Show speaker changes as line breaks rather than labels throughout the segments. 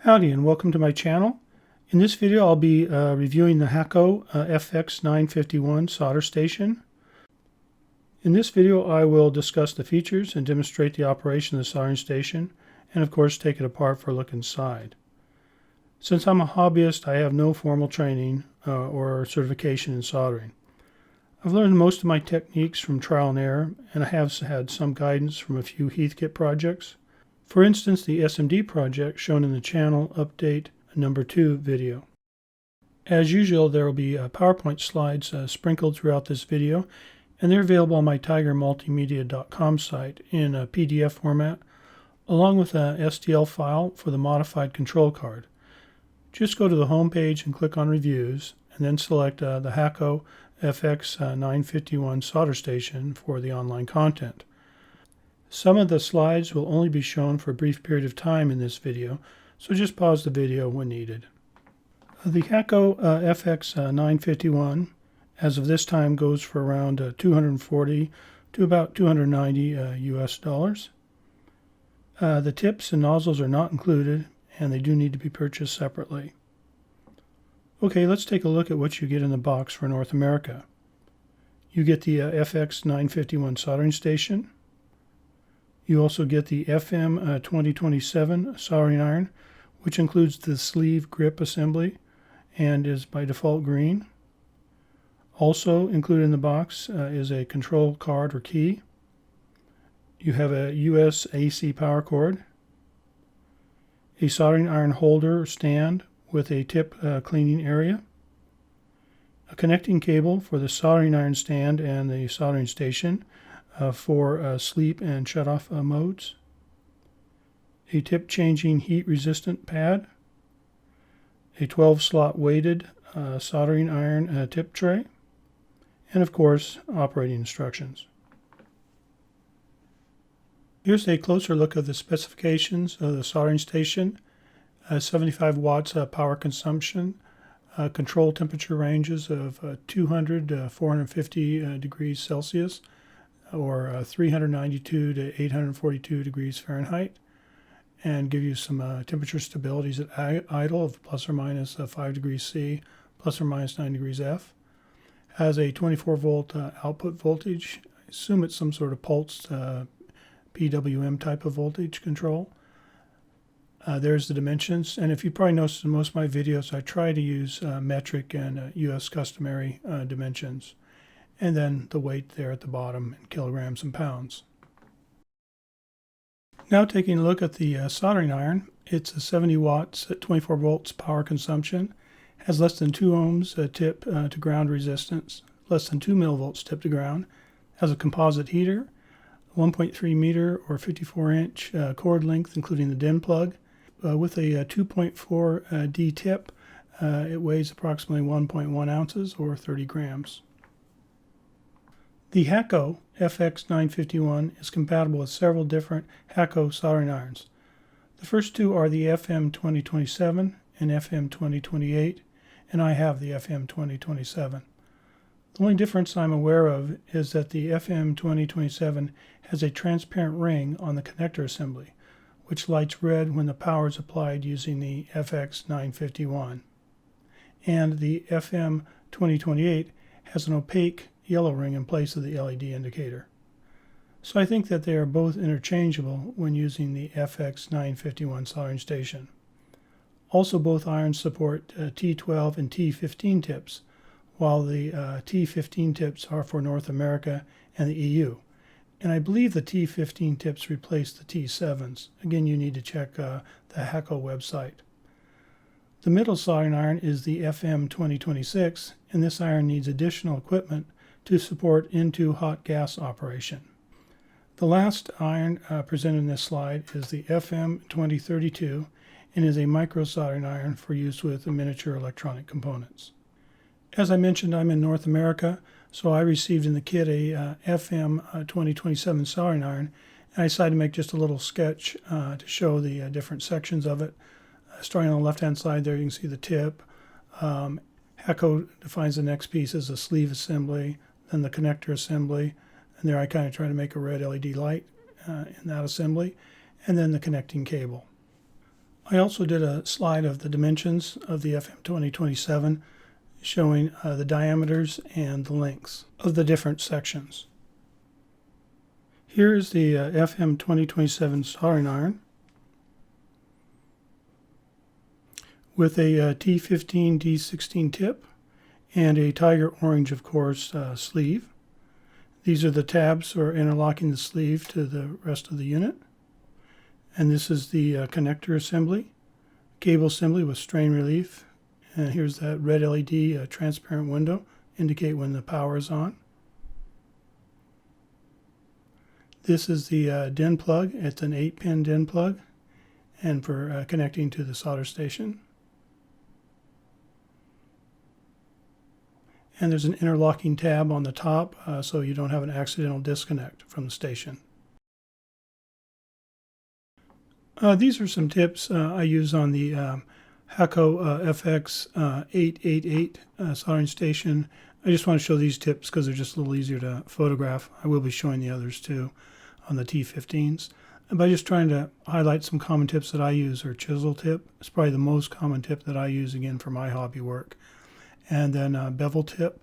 Howdy and welcome to my channel. In this video I'll be reviewing the Hakko FX-951 solder station. In this video I will discuss the features and demonstrate the operation of the soldering station and of course take it apart for a look inside. Since I'm a hobbyist, I have no formal training or certification in soldering. I've learned most of my techniques from trial and error, and I have had some guidance from a few Heathkit projects. For instance, the SMD project shown in the channel update number 2 video. As usual, there will be PowerPoint slides sprinkled throughout this video, and they're available on my tigermultimedia.com site in a PDF format, along with a STL file for the modified control card. Just go to the home page and click on Reviews, and then select the Hakko FX-951 solder station for the online content. Some of the slides will only be shown for a brief period of time in this video, so just pause the video when needed. The Hakko FX-951, as of this time, goes for around $240 to about $290 US dollars. The tips and nozzles are not included, and they do need to be purchased separately. Okay, let's take a look at what you get in the box for North America. You get the FX-951 soldering station. You also get the FM-2027 soldering iron, which includes the sleeve grip assembly and is by default green. Also included in the box is a control card or key. You have a US AC power cord, a soldering iron holder or stand with a tip cleaning area, a connecting cable for the soldering iron stand and the soldering station for sleep and shutoff modes, a tip changing heat resistant pad, a 12-slot weighted soldering iron tip tray, and of course operating instructions. Here's a closer look at the specifications of the soldering station. 75 watts power consumption, control temperature ranges of 200 to 450 degrees Celsius, or 392 to 842 degrees Fahrenheit, and give you some temperature stabilities at idle of plus or minus 5 degrees C, plus or minus 9 degrees F. Has a 24 volt output voltage. I assume it's some sort of pulsed PWM type of voltage control. There's the dimensions, and if you probably noticed in most of my videos, I try to use metric and US customary dimensions, and then the weight there at the bottom in kilograms and pounds. Now taking a look at the soldering iron, it's a 70 watts at 24 volts power consumption, has less than 2 ohms tip to ground resistance, less than 2 millivolts tip to ground, has a composite heater, 1.3 meter or 54 inch cord length including the DIN plug, with a 2.4 D tip. It weighs approximately 1.1 ounces or 30 grams. The Hakko FX-951 is compatible with several different Hakko soldering irons. The first two are the FM-2027 and FM-2028, and I have the FM-2027. The only difference I'm aware of is that the FM-2027 has a transparent ring on the connector assembly, which lights red when the power is applied using the FX-951. And the FM-2028 has an opaque yellow ring in place of the LED indicator. So I think that they are both interchangeable when using the FX-951 soldering station. Also, both irons support T12 and T15 tips, while the T15 tips are for North America and the EU. And I believe the T15 tips replace the T7s. Again, you need to check the Hakko website. The middle soldering iron is the FM-2026, and this iron needs additional equipment to support into hot gas operation. The last iron presented in this slide is the FM-2032 and is a micro soldering iron for use with miniature electronic components. As I mentioned, I'm in North America, so I received in the kit a FM-2027 soldering iron, and I decided to make just a little sketch to show the different sections of it. Starting on the left-hand side there, you can see the tip. Hakko defines the next piece as a sleeve assembly, then the connector assembly, and there I kind of try to make a red LED light in that assembly, and then the connecting cable. I also did a slide of the dimensions of the FM2027 showing the diameters and the lengths of the different sections. Here is the FM2027 soldering iron with a T15 D16 tip and a tiger orange, of course, sleeve. These are the tabs for interlocking the sleeve to the rest of the unit. And this is the connector assembly, cable assembly with strain relief. And here's that red LED transparent window, indicate when the power is on. This is the DIN plug. It's an 8-pin DIN plug, and for connecting to the solder station. And there's an interlocking tab on the top so you don't have an accidental disconnect from the station. These are some tips I use on the Hakko FX-951 soldering station. I just want to show these tips because they're just a little easier to photograph. I will be showing the others too on the T15s. By just trying to highlight some common tips that I use, or chisel tip. It's probably the most common tip that I use, again, for my hobby work. And then a bevel tip,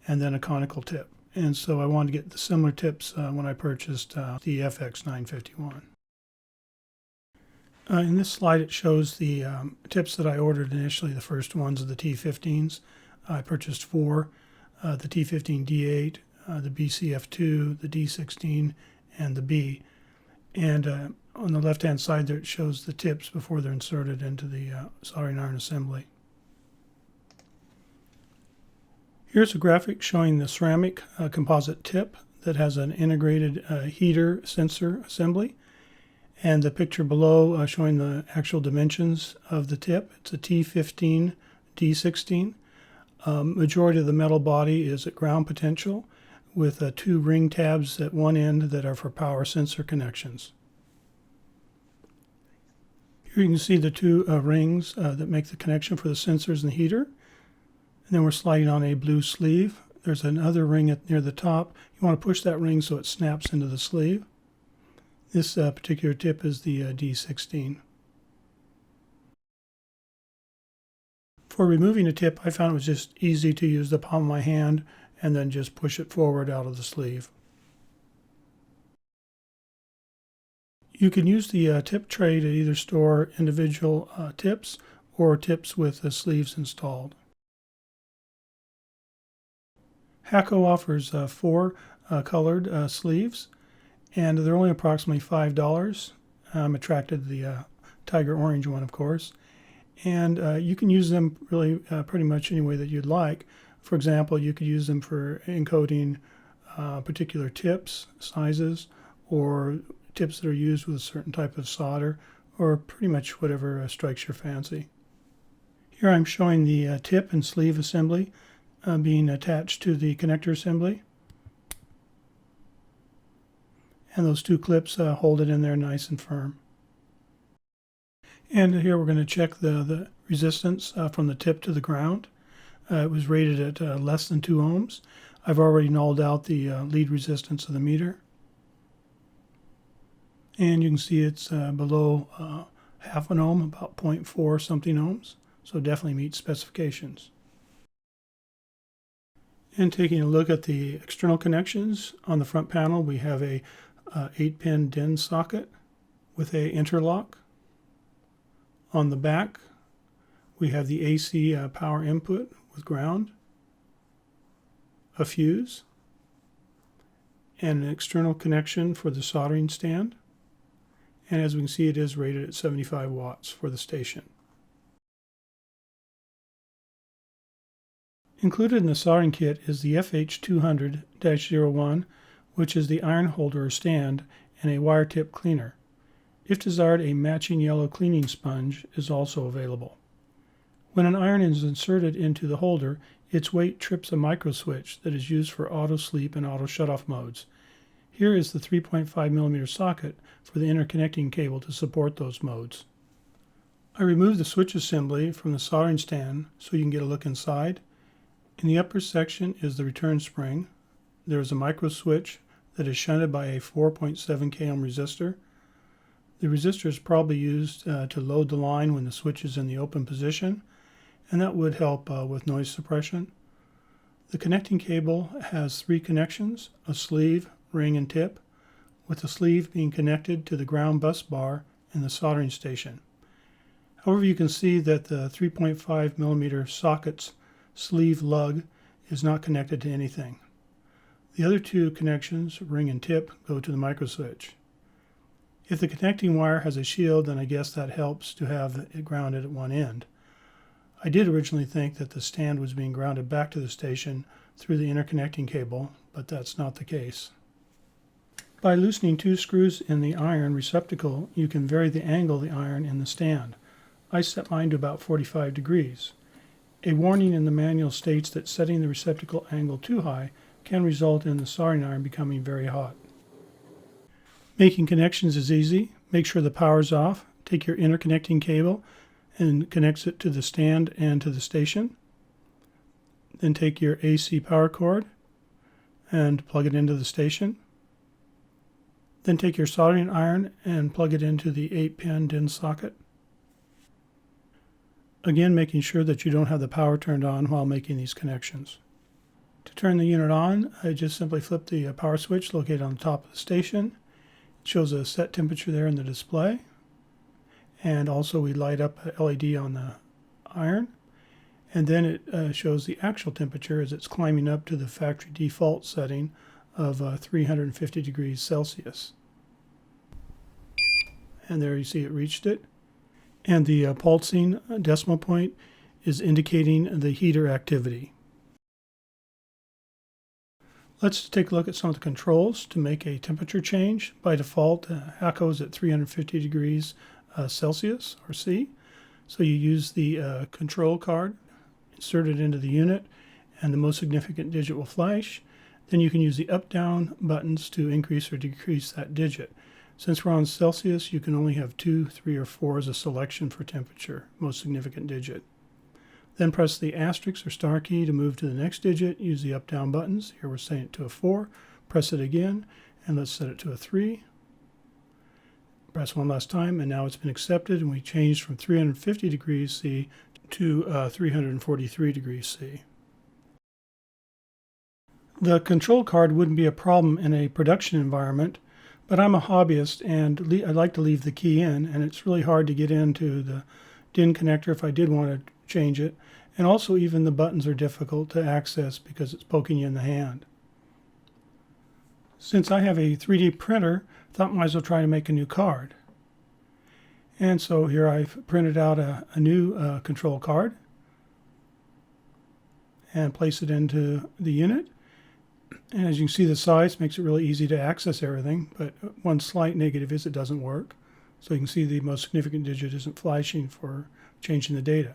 and then a conical tip. And so I wanted to get the similar tips when I purchased the FX-951. In this slide, it shows the tips that I ordered initially, the first ones of the T15s. I purchased 4, the T15D8, the BCF2, the D16, and the B. And on the left-hand side there, it shows the tips before they're inserted into the soldering iron assembly. Here's a graphic showing the ceramic composite tip that has an integrated heater sensor assembly. And the picture below showing the actual dimensions of the tip. It's a T15 D16. Majority of the metal body is at ground potential with 2 ring tabs at one end that are for power sensor connections. Here you can see the 2 rings that make the connection for the sensors and the heater. And then we're sliding on a blue sleeve. There's another ring near the top. You want to push that ring so it snaps into the sleeve. This particular tip is the D16. For removing a tip, I found it was just easy to use the palm of my hand and then just push it forward out of the sleeve. You can use the tip tray to either store individual tips or tips with the sleeves installed. Hakko offers 4 colored sleeves, and they're only approximately $5. I'm attracted to the tiger orange one, of course. And you can use them really pretty much any way that you'd like. For example, you could use them for encoding particular tips, sizes, or tips that are used with a certain type of solder, or pretty much whatever strikes your fancy. Here I'm showing the tip and sleeve assembly being attached to the connector assembly. And those 2 clips hold it in there nice and firm. And here we're going to check the resistance from the tip to the ground. It was rated at less than 2 ohms. I've already nulled out the lead resistance of the meter. And you can see it's below half an ohm, about 0.4 something ohms. So definitely meets specifications. And taking a look at the external connections, on the front panel we have a 8-pin DIN socket with a interlock. On the back we have the AC power input with ground, a fuse, and an external connection for the soldering stand. And as we can see, it is rated at 75 watts for the station. Included in the soldering kit is the FH200-01, which is the iron holder or stand, and a wire tip cleaner. If desired, a matching yellow cleaning sponge is also available. When an iron is inserted into the holder, its weight trips a micro switch that is used for auto sleep and auto shutoff modes. Here is the 3.5mm socket for the interconnecting cable to support those modes. I removed the switch assembly from the soldering stand so you can get a look inside. In the upper section is the return spring. There is a micro switch that is shunted by a 4.7 k ohm resistor. The resistor is probably used to load the line when the switch is in the open position, and that would help with noise suppression. The connecting cable has 3 connections, a sleeve, ring, and tip, with the sleeve being connected to the ground bus bar in the soldering station. However, you can see that the 3.5 millimeter socket's sleeve lug is not connected to anything. The other 2 connections, ring and tip, go to the microswitch. If the connecting wire has a shield, then I guess that helps to have it grounded at one end. I did originally think that the stand was being grounded back to the station through the interconnecting cable, but that's not the case. By loosening 2 screws in the iron receptacle, you can vary the angle of the iron in the stand. I set mine to about 45 degrees. A warning in the manual states that setting the receptacle angle too high can result in the soldering iron becoming very hot. Making connections is easy. Make sure the power's off. Take your interconnecting cable and connect it to the stand and to the station. Then take your AC power cord and plug it into the station. Then take your soldering iron and plug it into the 8-pin DIN socket. Again, making sure that you don't have the power turned on while making these connections. To turn the unit on, I just simply flip the power switch located on the top of the station. It shows a set temperature there in the display. And also we light up a LED on the iron. And then it shows the actual temperature as it's climbing up to the factory default setting of 350 degrees Celsius. And there you see it reached it. And the pulsing decimal point is indicating the heater activity. Let's take a look at some of the controls to make a temperature change. By default, Hakko is at 350 degrees Celsius or C. So you use the control card, insert it into the unit, and the most significant digit will flash. Then you can use the up-down buttons to increase or decrease that digit. Since we're on Celsius, you can only have 2, 3, or 4 as a selection for temperature, most significant digit. Then press the asterisk or star key to move to the next digit. Use the up-down buttons. Here we're setting it to a 4. Press it again, and let's set it to a 3. Press one last time, and now it's been accepted, and we changed from 350 degrees C to 343 degrees C. The control card wouldn't be a problem in a production environment, but I'm a hobbyist and I like to leave the key in, and it's really hard to get into the DIN connector if I did want to change it. And also even the buttons are difficult to access because it's poking you in the hand. Since I have a 3D printer, I thought I might as well try to make a new card. And so here I've printed out a new control card and place it into the unit. And as you can see, the size makes it really easy to access everything, but one slight negative is it doesn't work. So you can see the most significant digit isn't flashing for changing the data.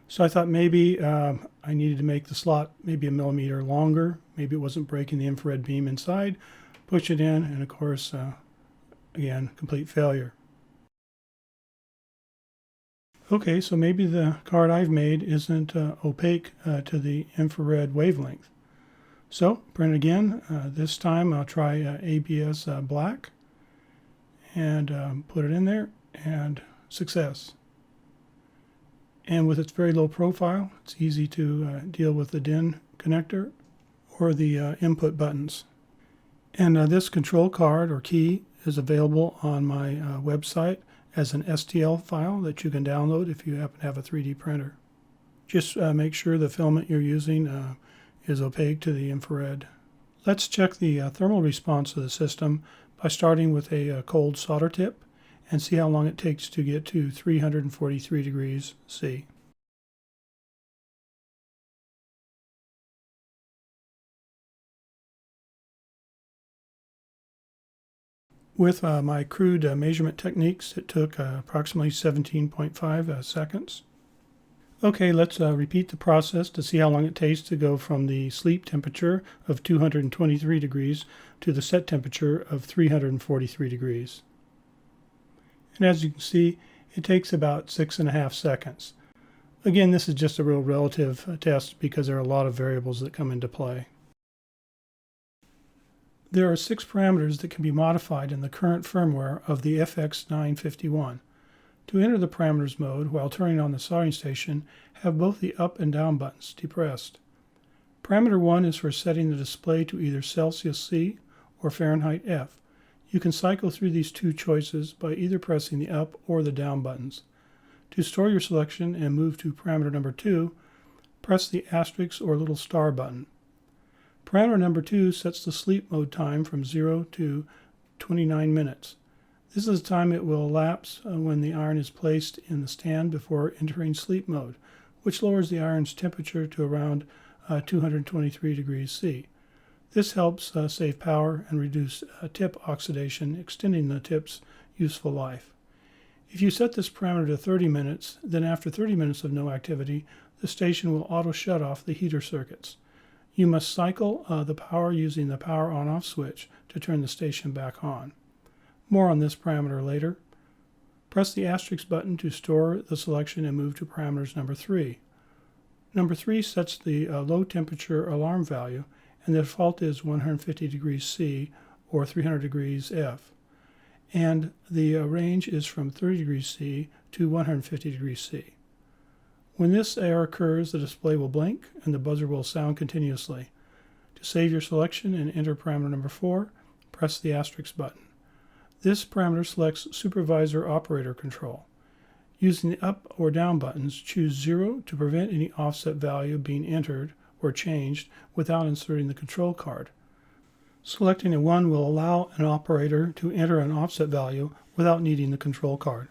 So I thought maybe I needed to make the slot maybe a millimeter longer. Maybe it wasn't breaking the infrared beam inside. Push it in, and of course, again, complete failure. Okay, so maybe the card I've made isn't opaque to the infrared wavelength. So print again. This time I'll try ABS black and put it in there, and success. And with its very low profile, it's easy to deal with the DIN connector or the input buttons. And this control card or key is available on my website as an STL file that you can download if you happen to have a 3D printer. Just make sure the filament you're using is opaque to the infrared. Let's check the thermal response of the system by starting with a cold solder tip and see how long it takes to get to 343 degrees C. With my crude measurement techniques, it took approximately 17.5 seconds. Okay, let's repeat the process to see how long it takes to go from the sleep temperature of 223 degrees to the set temperature of 343 degrees. And as you can see, it takes about 6.5 seconds. Again, this is just a real relative test because there are a lot of variables that come into play. There are 6 parameters that can be modified in the current firmware of the FX-951. To enter the parameters mode while turning on the soldering station, have both the up and down buttons depressed. Parameter 1 is for setting the display to either Celsius C or Fahrenheit F. You can cycle through these two choices by either pressing the up or the down buttons. To store your selection and move to parameter number 2, press the asterisk or little star button. Parameter number 2 sets the sleep mode time from 0 to 29 minutes. This is the time it will elapse when the iron is placed in the stand before entering sleep mode, which lowers the iron's temperature to around 223 degrees C. This helps save power and reduce tip oxidation, extending the tip's useful life. If you set this parameter to 30 minutes, then after 30 minutes of no activity, the station will auto shut off the heater circuits. You must cycle the power using the power on-off switch to turn the station back on. More on this parameter later. Press the asterisk button to store the selection and move to parameters number 3. Number 3 sets the low temperature alarm value, and the default is 150 degrees C or 300 degrees F. And the range is from 30 degrees C to 150 degrees C. When this error occurs, the display will blink and the buzzer will sound continuously. To save your selection and enter parameter number 4, press the asterisk button. This parameter selects supervisor operator control. Using the up or down buttons, choose 0 to prevent any offset value being entered or changed without inserting the control card. Selecting a 1 will allow an operator to enter an offset value without needing the control card.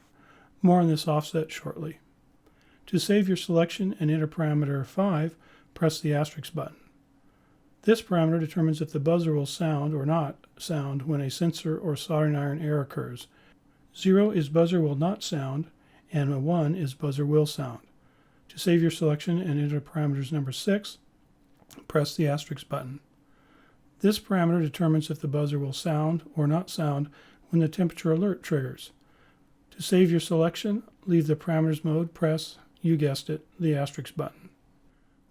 More on this offset shortly. To save your selection and enter parameter 5, press the asterisk button. This parameter determines if the buzzer will sound or not sound when a sensor or soldering iron error occurs. 0 is buzzer will not sound, and a 1 is buzzer will sound. To save your selection and enter parameters number 6, press the asterisk button. This parameter determines if the buzzer will sound or not sound when the temperature alert triggers. To save your selection, leave the parameters mode, press, you guessed it, the asterisk button.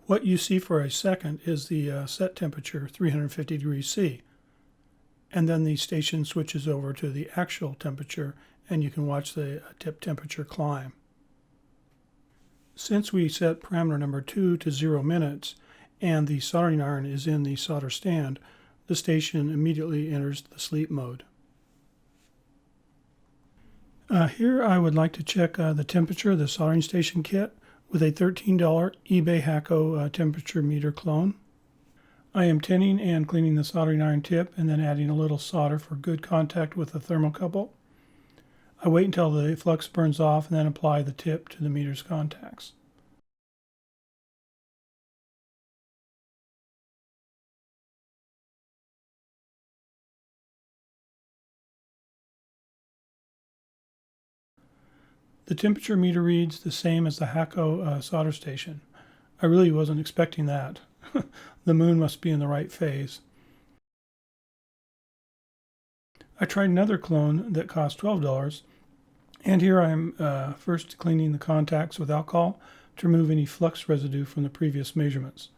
What you see for a second is the set temperature, 350 degrees C. And then the station switches over to the actual temperature, and you can watch the tip temperature climb. Since we set parameter number 2 to 0 minutes, and the soldering iron is in the solder stand, the station immediately enters the sleep mode. Here I would like to check the temperature of the soldering station kit with a $13 eBay Hakko temperature meter clone. I am tinning and cleaning the soldering iron tip and then adding a little solder for good contact with the thermocouple. I wait until the flux burns off and then apply the tip to the meter's contacts. The temperature meter reads the same as the Hakko solder station. I really wasn't expecting that. The moon must be in the right phase. I tried another clone that cost $12, and here I am first cleaning the contacts with alcohol to remove any flux residue from the previous measurements.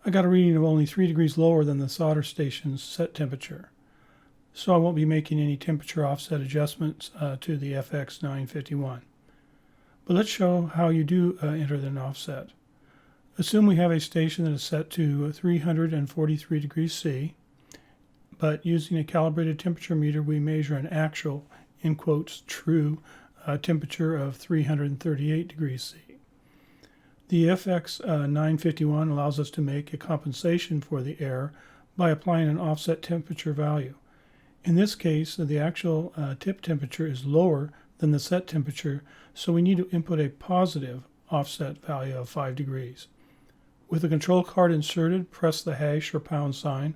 I got a reading of only 3 degrees lower than the solder station's set temperature, so I won't be making any temperature offset adjustments to the FX-951. But let's show how you do enter an offset. Assume we have a station that is set to 343 degrees C, but using a calibrated temperature meter we measure an actual, in quotes, true temperature of 338 degrees C. The FX-951 allows us to make a compensation for the error by applying an offset temperature value. In this case, the actual tip temperature is lower than the set temperature, so we need to input a positive offset value of 5 degrees. With the control card inserted, press the hash or pound sign,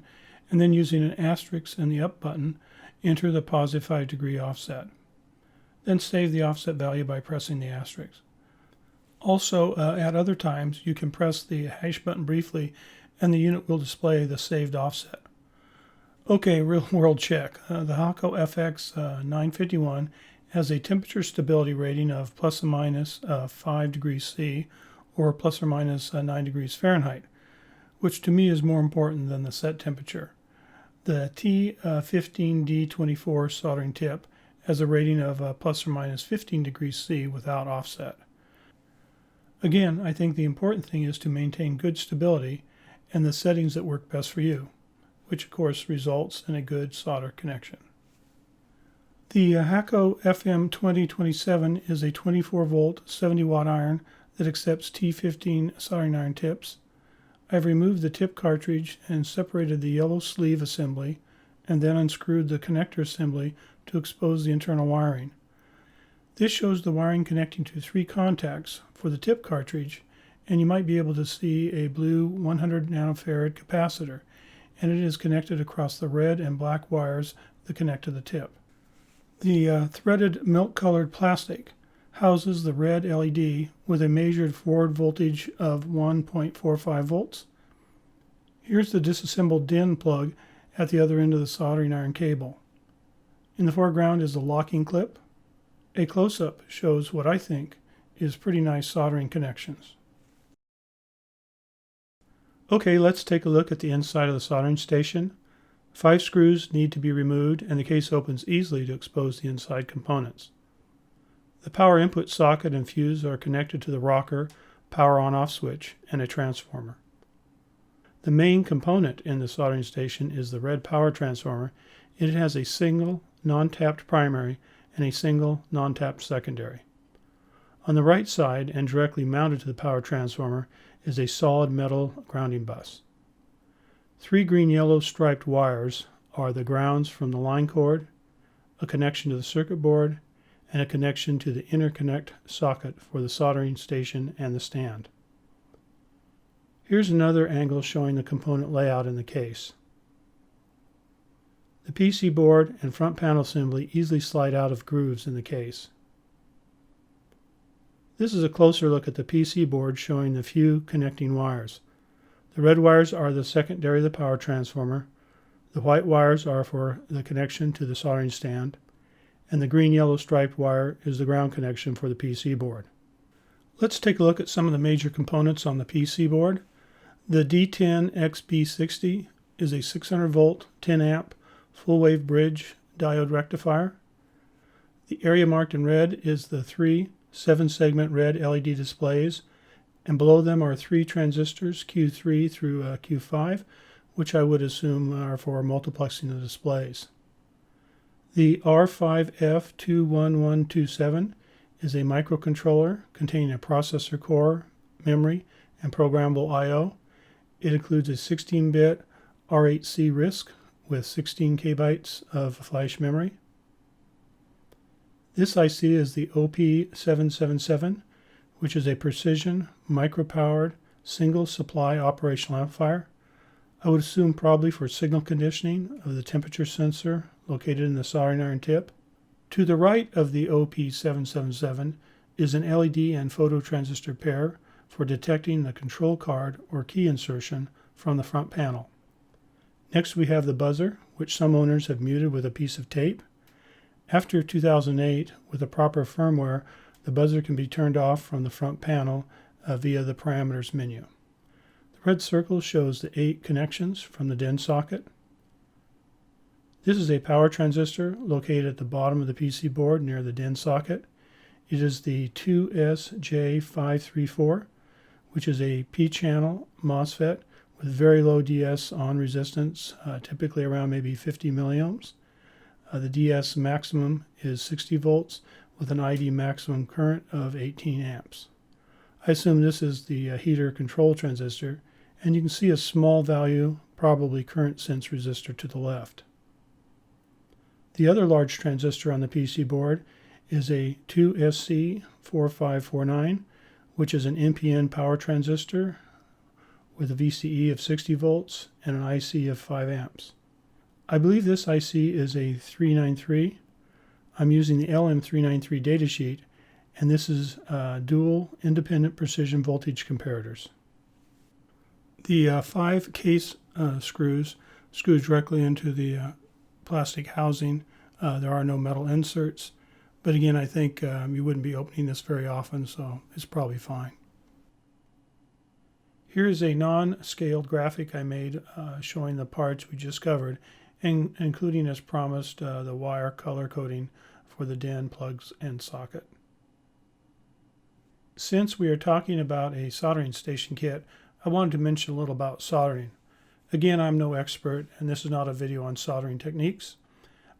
and then using an asterisk and the up button, enter the positive 5 degree offset. Then save the offset value by pressing the asterisk. Also, at other times, you can press the hash button briefly, and the unit will display the saved offset. Okay, real world check. The Hakko FX-951 has a temperature stability rating of plus or minus 5 degrees C or plus or minus 9 degrees Fahrenheit, which to me is more important than the set temperature. The T15D24 soldering tip has a rating of plus or minus 15 degrees C without offset. Again, I think the important thing is to maintain good stability and the settings that work best for you, which of course results in a good solder connection. The Hakko FM2027 is a 24 volt 70 watt iron that accepts T15 soldering iron tips. I've removed the tip cartridge and separated the yellow sleeve assembly and then unscrewed the connector assembly to expose the internal wiring. This shows the wiring connecting to 3 contacts for the tip cartridge, and you might be able to see a blue 100 nanofarad capacitor, and it is connected across the red and black wires that connect to the tip. The threaded milk-colored plastic houses the red LED with a measured forward voltage of 1.45 volts. Here's the disassembled DIN plug at the other end of the soldering iron cable. In the foreground is the locking clip. A close-up shows what I think is pretty nice soldering connections. Okay, let's take a look at the inside of the soldering station. 5 screws need to be removed and the case opens easily to expose the inside components. The power input socket and fuse are connected to the rocker, power on-off switch, and a transformer. The main component in the soldering station is the red power transformer. It has a single non-tapped primary and a single non-tapped secondary. On the right side and directly mounted to the power transformer is a solid metal grounding bus. 3 green-yellow striped wires are the grounds from the line cord, a connection to the circuit board, and a connection to the interconnect socket for the soldering station and the stand. Here's another angle showing the component layout in the case. The PC board and front panel assembly easily slide out of grooves in the case. This is a closer look at the PC board showing the few connecting wires. The red wires are the secondary of the power transformer, the white wires are for the connection to the soldering stand, and the green-yellow striped wire is the ground connection for the PC board. Let's take a look at some of the major components on the PC board. The D10XB60 is a 600 volt, 10 amp, full wave bridge diode rectifier. The area marked in red is the 3 7-segment red LED displays, and below them are 3 transistors, Q3 through Q5, which I would assume are for multiplexing the displays. The R5F21127 is a microcontroller containing a processor core, memory, and programmable I/O. It includes a 16-bit R8C RISC with 16 KB of flash memory. This IC is the OP777, which is a precision, micro-powered, single supply operational amplifier. I would assume probably for signal conditioning of the temperature sensor located in the soldering iron tip. To the right of the OP777 is an LED and phototransistor pair for detecting the control card or key insertion from the front panel. Next we have the buzzer, which some owners have muted with a piece of tape. After 2008, with the proper firmware, the buzzer can be turned off from the front panel via the parameters menu. The red circle shows the 8 connections from the DIN socket. This is a power transistor located at the bottom of the PC board near the DIN socket. It is the 2SJ534, which is a P-channel MOSFET with very low DS on resistance, typically around maybe 50 milliohms. The DS maximum is 60 volts with an ID maximum current of 18 amps. I assume this is the heater control transistor, and you can see a small value, probably current sense resistor to the left. The other large transistor on the PC board is a 2SC4549, which is an NPN power transistor with a VCE of 60 volts and an IC of 5 amps. I believe this IC is a 393. I'm using the LM393 datasheet, and this is dual independent precision voltage comparators. The 5 case screws screw directly into the plastic housing. There are no metal inserts, but again, I think you wouldn't be opening this very often, so it's probably fine. Here is a non-scaled graphic I made showing the parts we just covered, and including as promised the wire color coding for the DIN plugs and socket. Since we are talking about a soldering station kit, I wanted to mention a little about soldering. Again, I'm no expert, and this is not a video on soldering techniques.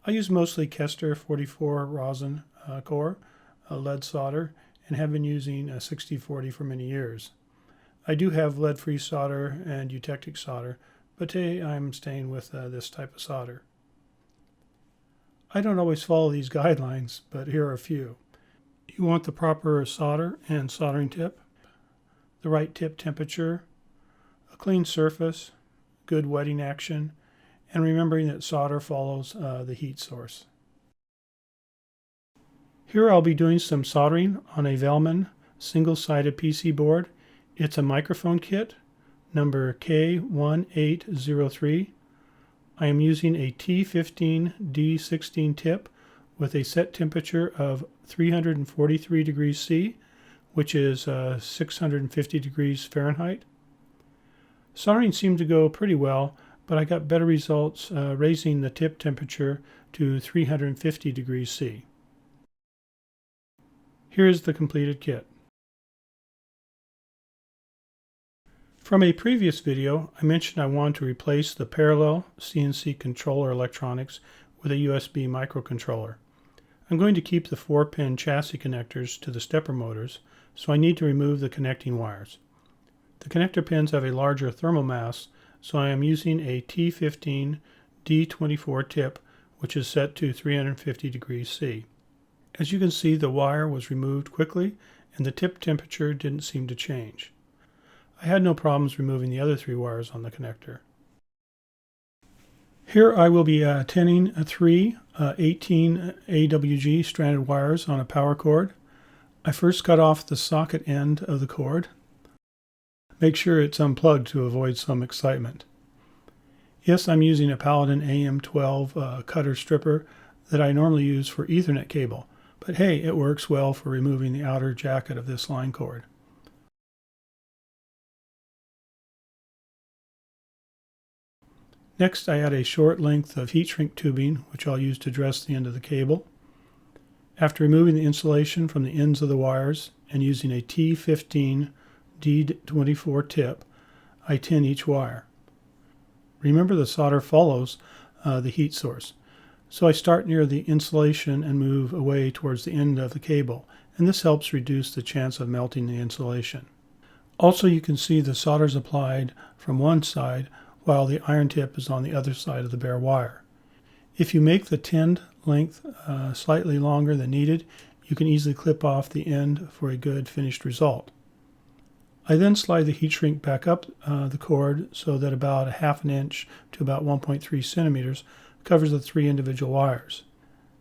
I use mostly Kester 44 rosin core, lead solder, and have been using a 6040 for many years. I do have lead-free solder and eutectic solder, but today I'm staying with this type of solder. I don't always follow these guidelines, but here are a few. You want the proper solder and soldering tip, the right tip temperature, a clean surface, good wetting action, and remembering that solder follows the heat source. Here I'll be doing some soldering on a Velman single-sided PC board. It's a microphone kit, number K1803. I am using a T15D16 tip with a set temperature of 343 degrees C, which is 650 degrees Fahrenheit. Soldering seemed to go pretty well, but I got better results raising the tip temperature to 350 degrees C. Here is the completed kit. From a previous video, I mentioned I wanted to replace the parallel CNC controller electronics with a USB microcontroller. I'm going to keep the 4-pin chassis connectors to the stepper motors, so I need to remove the connecting wires. The connector pins have a larger thermal mass, so I am using a T15D24 tip, which is set to 350 degrees C. As you can see, the wire was removed quickly, and the tip temperature didn't seem to change. I had no problems removing the other 3 wires on the connector. Here I will be tinning 3 18 AWG stranded wires on a power cord. I first cut off the socket end of the cord. Make sure it's unplugged to avoid some excitement. Yes, I'm using a Paladin AM12 cutter stripper that I normally use for Ethernet cable, but hey, it works well for removing the outer jacket of this line cord. Next, I add a short length of heat shrink tubing, which I'll use to dress the end of the cable. After removing the insulation from the ends of the wires and using a T15D24 tip, I tin each wire. Remember, the solder follows the heat source, so I start near the insulation and move away towards the end of the cable, and this helps reduce the chance of melting the insulation. Also, you can see the solder is applied from one side while the iron tip is on the other side of the bare wire. If you make the tinned length slightly longer than needed, you can easily clip off the end for a good finished result. I then slide the heat shrink back up the cord so that about a ½ inch to about 1.3 centimeters covers the 3 individual wires.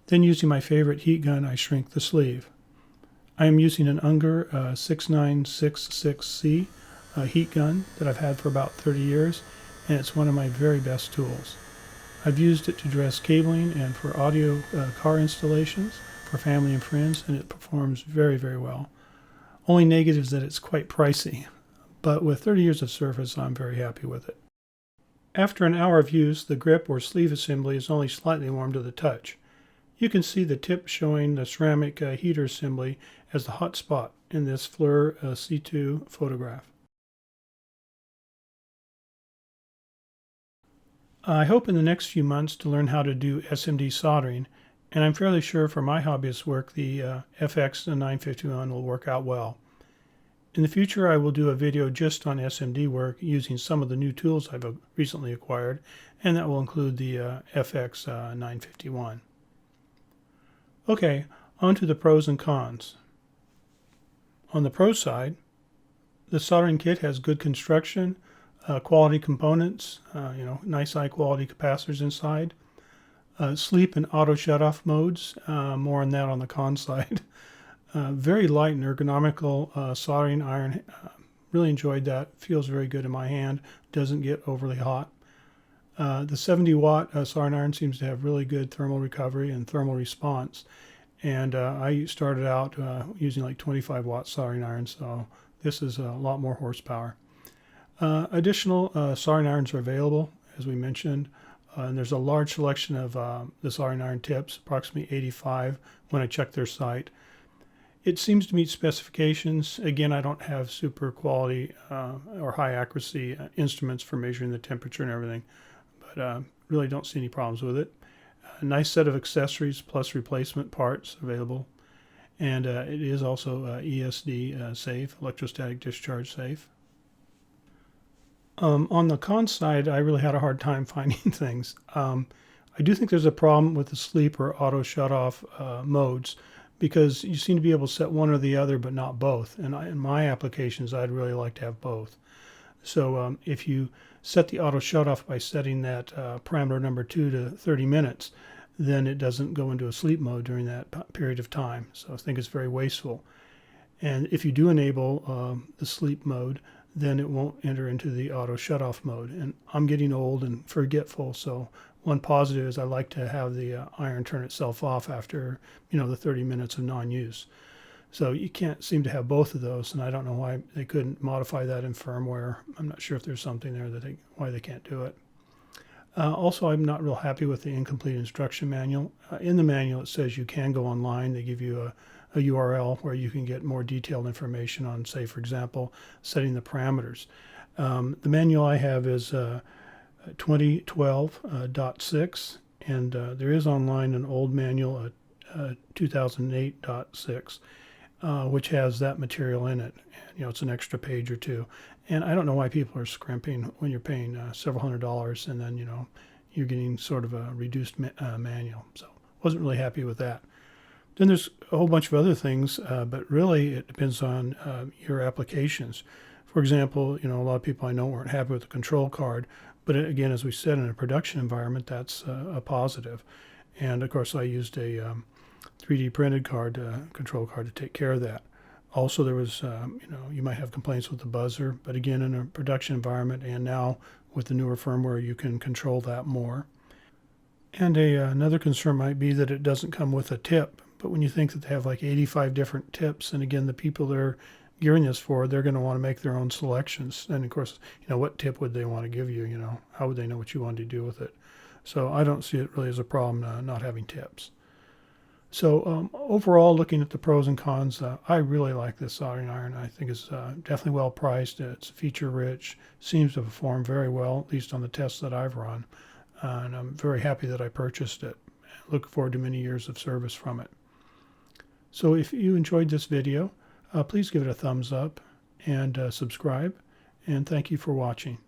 Then, using my favorite heat gun, I shrink the sleeve. I am using an Unger 6966C heat gun that I've had for about 30 years, and it's one of my very best tools. I've used it to dress cabling and for audio car installations for family and friends, and it performs very, very well. Only negative is that it's quite pricey, but with 30 years of service, I'm very happy with it. After an hour of use, the grip or sleeve assembly is only slightly warm to the touch. You can see the tip showing the ceramic heater assembly as the hot spot in this FLIR C2 photograph. I hope in the next few months to learn how to do SMD soldering, and I'm fairly sure for my hobbyist work the FX-951 will work out well. In the future, I will do a video just on SMD work using some of the new tools I've recently acquired, and that will include the FX-951. Okay, on to the pros and cons. On the pro side, the soldering kit has good construction, quality components, nice high quality capacitors inside. Sleep and auto shutoff modes, more on that on the con side. Very light and ergonomical soldering iron. Really enjoyed that. Feels very good in my hand. Doesn't get overly hot. The 70-watt soldering iron seems to have really good thermal recovery and thermal response. And I started out using like 25-watt soldering iron, so this is a lot more horsepower. Additional soldering irons are available, as we mentioned. And there's a large selection of the soldering iron tips, approximately 85 when I check their site. It seems to meet specifications. Again, I don't have super quality or high accuracy instruments for measuring the temperature and everything, but really don't see any problems with it. A nice set of accessories plus replacement parts available. And it is also ESD safe, electrostatic discharge safe. On the con side, I really had a hard time finding things. I do think there's a problem with the sleep or auto shut-off modes, because you seem to be able to set one or the other, but not both. And in my applications, I'd really like to have both. So if you set the auto shut-off by setting that parameter number 2 to 30 minutes, then it doesn't go into a sleep mode during that period of time. So I think it's very wasteful. And if you do enable the sleep mode, then it won't enter into the auto shut-off mode. And I'm getting old and forgetful, so one positive is I like to have the iron turn itself off after, the 30 minutes of non-use. So you can't seem to have both of those, and I don't know why they couldn't modify that in firmware. I'm not sure if there's something there that why they can't do it. Also, I'm not real happy with the incomplete instruction manual. In the manual, it says you can go online. They give you a URL where you can get more detailed information on, say, for example, setting the parameters. The manual I have is 2012.6, and there is online an old manual, 2008.6, which has that material in it. And, it's an extra page or two. And I don't know why people are scrimping when you're paying several $100s, and then, you're getting sort of a reduced manual. So wasn't really happy with that. Then there's a whole bunch of other things, but really it depends on your applications. For example, a lot of people I know weren't happy with the control card, but again, as we said, in a production environment, that's a positive. And of course, I used a 3D printed control card to take care of that. Also, there was, you might have complaints with the buzzer, but again, in a production environment, and now with the newer firmware, you can control that more. And another concern might be that it doesn't come with a tip. But when you think that they have like 85 different tips, and again, the people they're gearing this for, they're going to want to make their own selections. And of course, what tip would they want to give you? How would they know what you want to do with it? So I don't see it really as a problem not having tips. So overall, looking at the pros and cons, I really like this soldering iron. I think it's definitely well priced. It's feature rich, seems to perform very well, at least on the tests that I've run. And I'm very happy that I purchased it. I look forward to many years of service from it. So if you enjoyed this video, please give it a thumbs up and subscribe. And thank you for watching.